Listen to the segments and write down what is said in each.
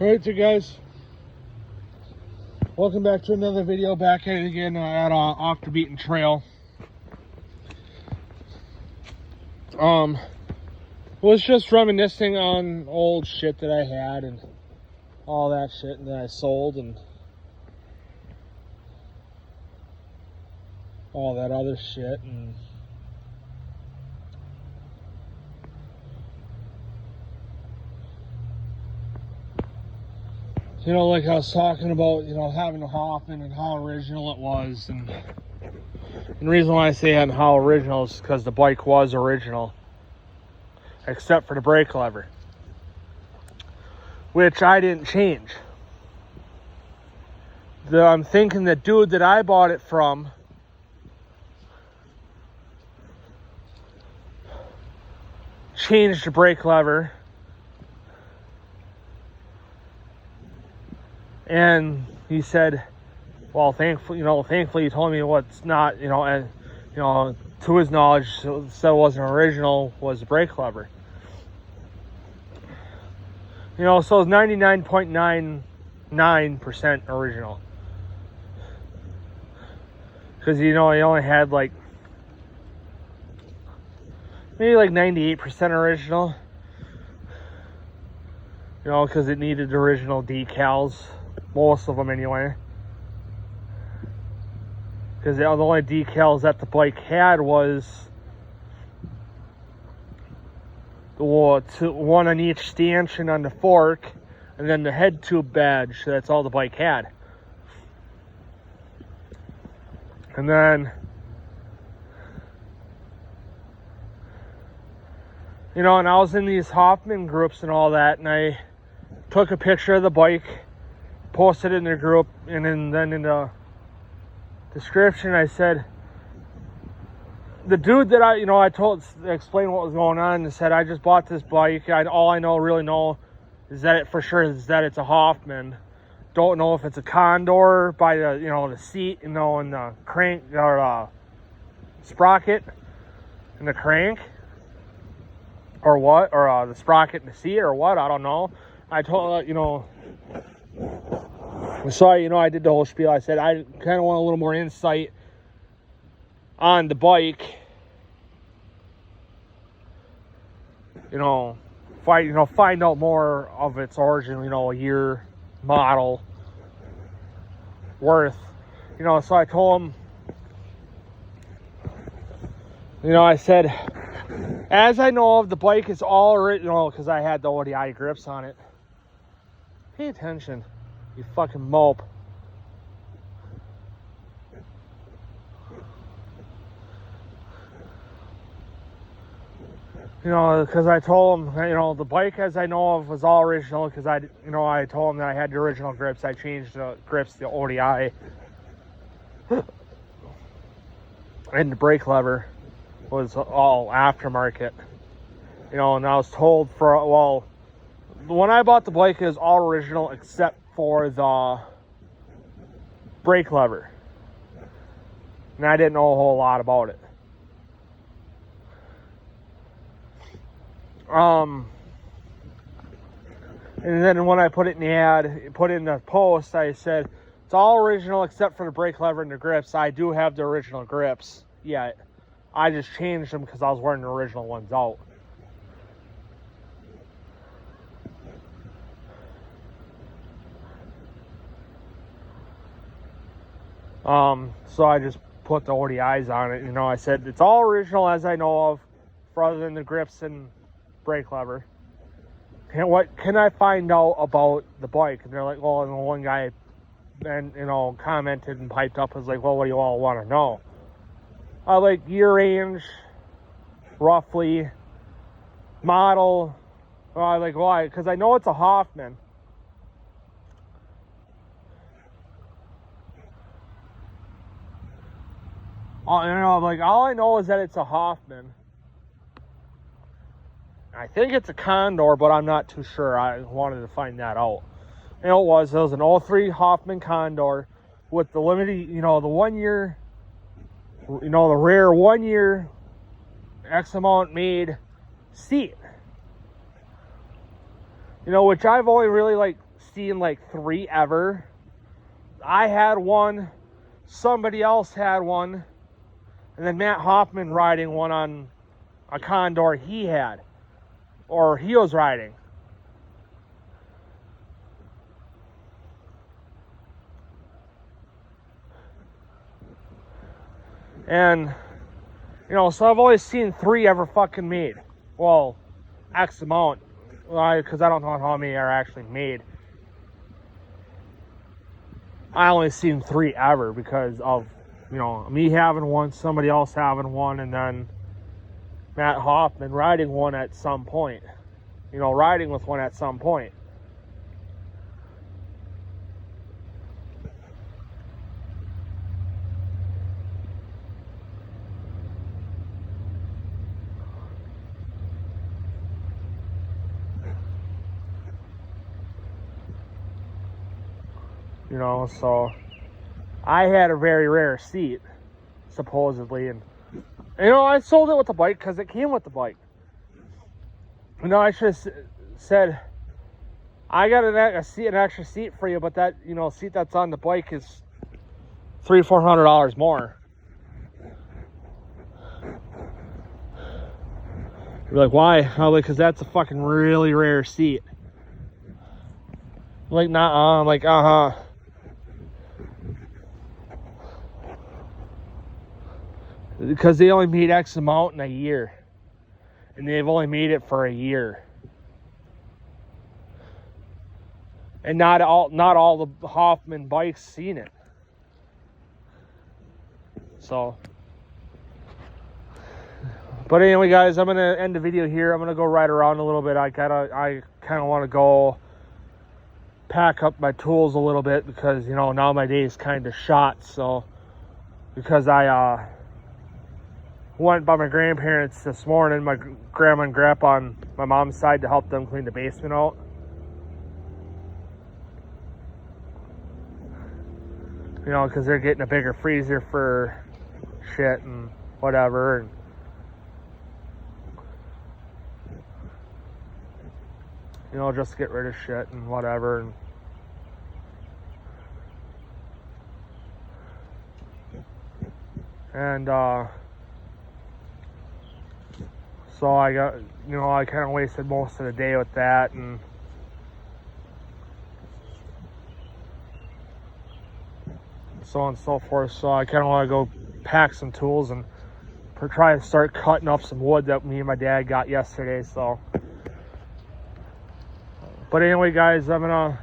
Alright, so guys, welcome back to another video. Back at it again at Off the Beaten Trail. Was just reminiscing on old shit that I had and all that shit and that I sold and all that other shit. And you know, like I was talking about, you know, having a Hoffman and how original it was. And the reason why I say and how original is because the bike was original, except for the brake lever, which I didn't change. I'm thinking the dude that I bought it from changed the brake lever, and he said, well, thankfully he told me what's not, and to his knowledge, so it wasn't original, was the brake lever. So it's 99.99% original. Because, he only had maybe 98% original. Because it needed original decals. Most of them anyway. Because the only decals that the bike had was one on each stanchion on the fork, and then the head tube badge. So that's all the bike had. And then, and I was in these Hoffman groups and all that, and I took a picture of the bike, posted it in their group, and then in the description I said, the dude that I explained what was going on, and said, I just bought this bike. All I really know is that it's a Hoffman. Don't know if it's a Condor by the the seat, and the crank or sprocket and the crank, or what, or the sprocket and the seat, or what, I don't know. I told so I did the whole spiel. I said I kind of want a little more insight on the bike. Find out more of its origin. A year, model, worth. So I told him. I said, as I know of, the bike is all original because I had the ODI grips on it. Pay attention, you fucking mope. Because I told him, the bike as I know of was all original because I told him that I had the original grips. I changed the grips, the ODI, and the brake lever was all aftermarket. And I was told when I bought the bike, it was all original except for the brake lever. And I didn't know a whole lot about it. And then when I put it in the ad, put it in the post, I said, it's all original except for the brake lever and the grips. I do have the original grips yet. I just changed them because I was wearing the original ones out. So I just put the ODIs on it. I said, it's all original as I know of, other than the grips and brake lever. And what can I find out about the bike? And they're like, well, and the one guy commented and piped up, was like, well, what do you all want to know? Year range, roughly, model. Why? Because I know it's a Hoffman. All I know is that it's a Hoffman. I think it's a Condor, but I'm not too sure. I wanted to find that out. It was an 03 Hoffman Condor with the limited, the 1 year, the rare 1 year X amount made seat. Which I've only really seen like 3 ever. I had one, somebody else had one, and then Matt Hoffman riding one on a Condor he had, or he was riding. And, you know, so I've always seen 3 ever fucking made. Well, X amount, because I don't know how many are actually made. I only seen 3 ever because of, you know, me having one, somebody else having one, and then Matt Hoffman riding one at some point. You know, riding with one at some point. You know, so I had a very rare seat, supposedly, and you know, I sold it with the bike because it came with the bike. You know, I should have said, I got an extra seat for you, but that, you know, seat that's on the bike is $300-400 more. You're like, why? I'm like, because that's a fucking really rare seat. I'm like, nah, I'm like, because they only made X amount in a year, and they've only made it for a year, and not all the Hoffman bikes seen it. So, but anyway, guys, I'm gonna end the video here. I'm gonna go ride around a little bit. I kind of want to go pack up my tools a little bit because, you know, now my day is kind of shot. So, because I went by my grandparents this morning, my grandma and grandpa on my mom's side, to help them clean the basement out. You know, because they're getting a bigger freezer for shit and whatever. And you know, just get rid of shit and whatever. And so I got, you know, I kind of wasted most of the day with that, and so on and so forth. So I kind of want to go pack some tools and try to start cutting up some wood that me and my dad got yesterday. So, but anyway, guys, I'm gonna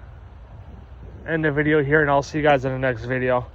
end the video here, and I'll see you guys in the next video.